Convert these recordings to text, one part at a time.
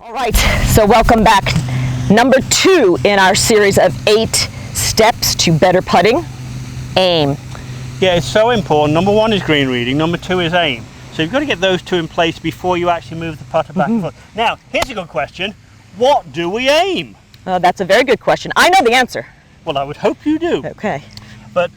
All right, so welcome back. Number 2 in our series of 8 steps to better putting, aim. Yeah, it's so important. Number 1 is green reading, number 2 is aim. So you've got to get those 2 in place before you actually move the putter back and forth. Now, here's a good question. What do we aim? That's a very good question. I know the answer. Well, I would hope you do. Okay. But,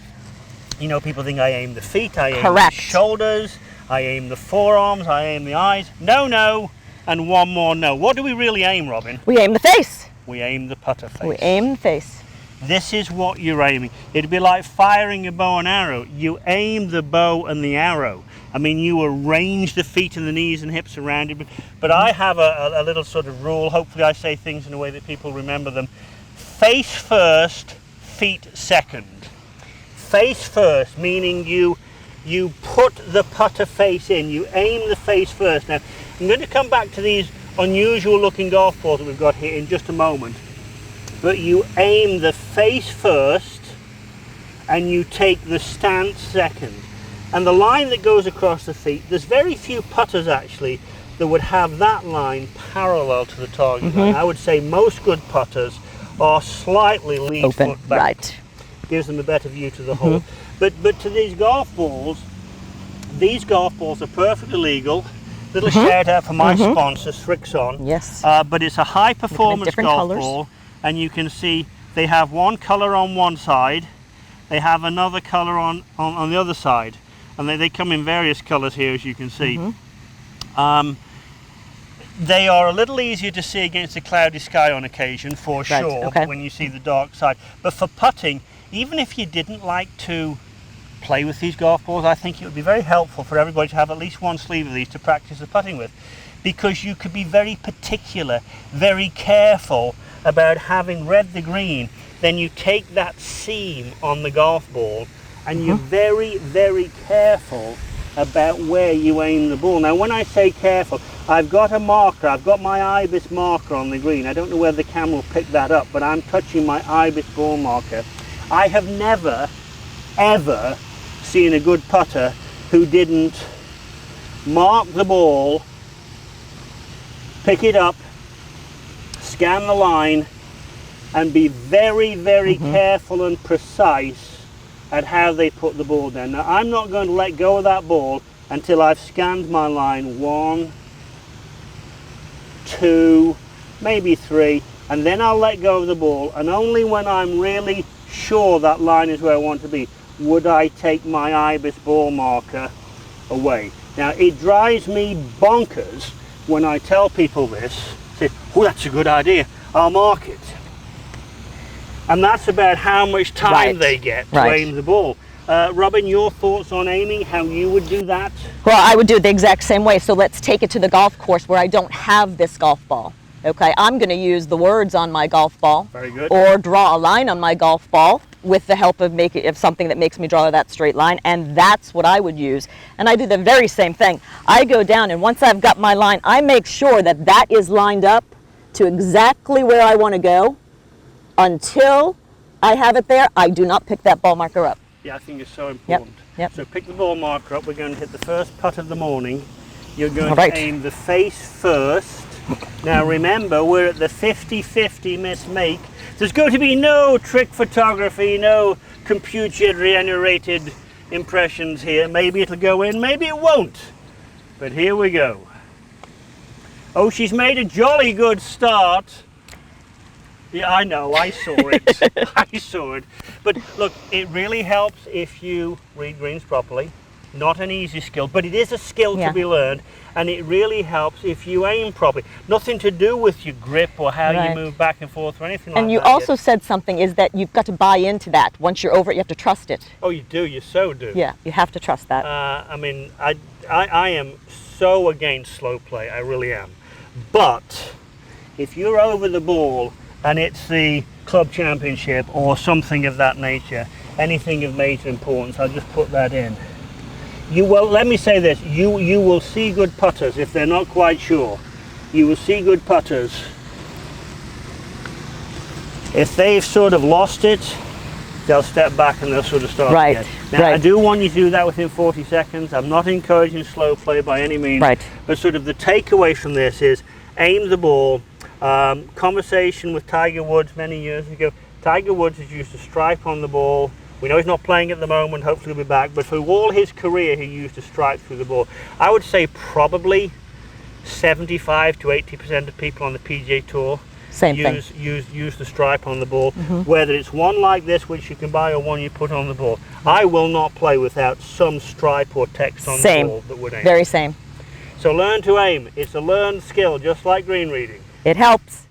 you know, people think I aim the feet, I aim Correct. the shoulders, I aim the forearms, I aim the eyes. No, and one more no. What do we really aim, Robin? We aim the face. We aim the putter face. We aim the face. This is what you're aiming. It'd be like firing a bow and arrow. You aim the bow and the arrow. I mean, you arrange the feet and the knees and hips around it. But I have a little sort of rule. Hopefully I say things in a way that people remember them. Face first, feet second. Face first, meaning you put the putter face in. You aim the face first. Now, I'm going to come back to these unusual looking golf balls that we've got here in just a moment. But you aim the face first and you take the stance second. And the line that goes across the feet, there's very few putters actually that would have that line parallel to the target line. I would say most good putters are slightly lead Open, foot back. right. Gives them a better view to the hole. But to these golf balls are perfectly legal. Little shout out for my sponsors, Frickson. Yes. But it's a high performance golf colors. ball, and you can see they have one color on one side, they have another color on the other side, and they come in various colors here, as you can see. They are a little easier to see against a cloudy sky on occasion, for sure, okay. when you see the dark side. But for putting, even if you didn't like to play with these golf balls, I think it would be very helpful for everybody to have at least one sleeve of these to practice the putting with, because you could be very particular, very careful about having read the green. Then you take that seam on the golf ball and you're very, very careful about where you aim the ball. Now, when I say careful, I've got a marker, I've got my Ibis marker on the green. I don't know whether the camera will pick that up, but I'm touching my Ibis ball marker. I have never, ever seen a good putter who didn't mark the ball, pick it up, scan the line, and be very, very careful and precise at how they put the ball down. Now, I'm not going to let go of that ball until I've scanned my line 1, 2, maybe 3, and then I'll let go of the ball, and only when I'm really sure that line is where I want to be would I take my Ibis ball marker away. Now, it drives me bonkers when I tell people this, say, oh, that's a good idea, I'll mark it. And that's about how much time they get to aim the ball. Robin, your thoughts on aiming, how you would do that? Well, I would do it the exact same way. So let's take it to the golf course where I don't have this golf ball. Okay, I'm going to use the words on my golf ball. Very good. Or draw a line on my golf ball with the help of something that makes me draw that straight line, and that's what I would use. And I do the very same thing. I go down, and once I've got my line, I make sure that that is lined up to exactly where I want to go. Until I have it there, I do not pick that ball marker up. Yeah, I think it's so important. Yep. So pick the ball marker up. We're going to hit the first putt of the morning. You're going to aim the face first. Now remember, we're at the 50-50 miss-make. There's going to be no trick photography, no computer-generated impressions here. Maybe it'll go in, maybe it won't. But here we go. Oh, she's made a jolly good start. Yeah, I know, I saw it. I saw it. But look, it really helps if you read greens properly. Not an easy skill, but it is a skill to be learned, and it really helps if you aim properly. Nothing to do with your grip or how you move back and forth or anything like that. And you also said something, is that you've got to buy into that. Once you're over it, you have to trust it. Oh, you do, you so do. Yeah, you have to trust that. I mean, I am so against slow play, I really am. But if you're over the ball and it's the club championship or something of that nature, anything of major importance, I'll just put that in. You will, let me say this, you will see good putters if they're not quite sure. You will see good putters if they've sort of lost it, they'll step back and they'll sort of start again. Now, I do want you to do that within 40 seconds. I'm not encouraging slow play by any means. But sort of the takeaway from this is aim the ball. Conversation with Tiger Woods many years ago. Tiger Woods has used a stripe on the ball. We know he's not playing at the moment, hopefully he'll be back, but through all his career he used a stripe through the ball. I would say probably 75 to 80% of people on the PGA Tour use the stripe on the ball, whether it's one like this which you can buy or one you put on the ball. I will not play without some stripe or text on the ball that would aim. Very same. So learn to aim. It's a learned skill, just like green reading. It helps.